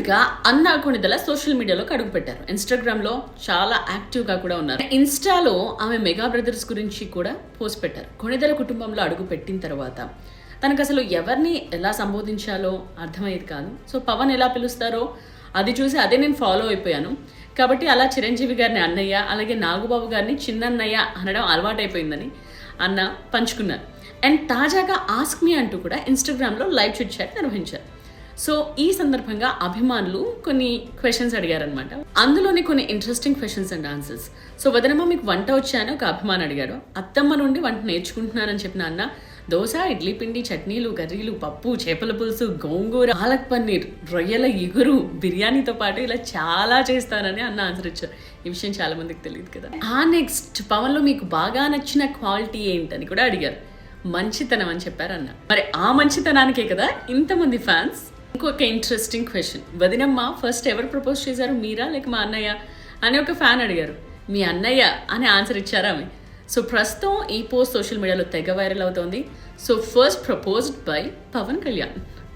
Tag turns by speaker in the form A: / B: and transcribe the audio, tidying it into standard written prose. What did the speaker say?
A: రీసెంట్గా అన్నా కొణిదెల సోషల్ మీడియాలోకి అడుగు పెట్టారు. ఇన్స్టాగ్రామ్లో చాలా యాక్టివ్గా కూడా ఉన్నారు. ఇన్స్టాలో ఆమె మెగా బ్రదర్స్ గురించి కూడా పోస్ట్ పెట్టారు. కొణిదెల కుటుంబంలో అడుగు పెట్టిన తర్వాత తనకు అసలు ఎవరిని ఎలా సంబోధించాలో అర్థమయ్యేది కాదు. సో పవన్ ఎలా పిలుస్తారో అది చూసి అదే నేను ఫాలో అయిపోయాను. కాబట్టి అలా చిరంజీవి గారిని అన్నయ్య, అలాగే నాగబాబు గారిని చిన్నన్నయ్య అనడం అలవాటైపోయిందని అన్న పంచుకున్నారు. అండ్ తాజాగా ఆస్క్ మీ అంటూ కూడా ఇన్స్టాగ్రామ్లో లైవ్ చిట్ చాట్ నిర్వహించారు. సో ఈ సందర్భంగా అభిమానులు కొన్ని క్వశ్చన్స్ అడిగారనమాట. అందులోని కొన్ని interesting questions and answers. So వదనమ్మ మీకు వంట వచ్చాను ఒక అభిమాని అడిగారు. అత్తమ్మ నుండి వంట నేర్చుకుంటున్నానని చెప్పిన అన్న దోశ, ఇడ్లీ పిండి, చట్నీలు, కర్రీలు, పప్పు, చేపల పులుసు, గోంగూర, పాలక్ పన్నీర్, రొయ్యల ఇగురు, బిర్యానీతో పాటు ఇలా చాలా చేస్తానని అన్న ఆన్సర్ ఇచ్చారు. ఈ విషయం చాలా మందికి తెలియదు కదా. నెక్స్ట్ పవన్లో మీకు బాగా నచ్చిన క్వాలిటీ ఏంటని కూడా అడిగారు. మంచితనం అని చెప్పారు అన్న. మరి ఆ మంచితనానికే కదా ఇంతమంది ఫ్యాన్స్. ఇంకొక ఇంట్రెస్టింగ్ క్వశ్చన్, వదినమ్మ ఫస్ట్ ఎవరు ప్రపోజ్ చేశారు, మీరా లేక మా అన్నయ్య అని ఒక ఫ్యాన్ అడిగారు. మీ అన్నయ్య అని ఆన్సర్ ఇచ్చారా ఆమె. సో ప్రస్తుతం ఈ పోస్ట్ సోషల్ మీడియాలో తెగ వైరల్ అవుతోంది. So first proposed by Pawan Kalyan.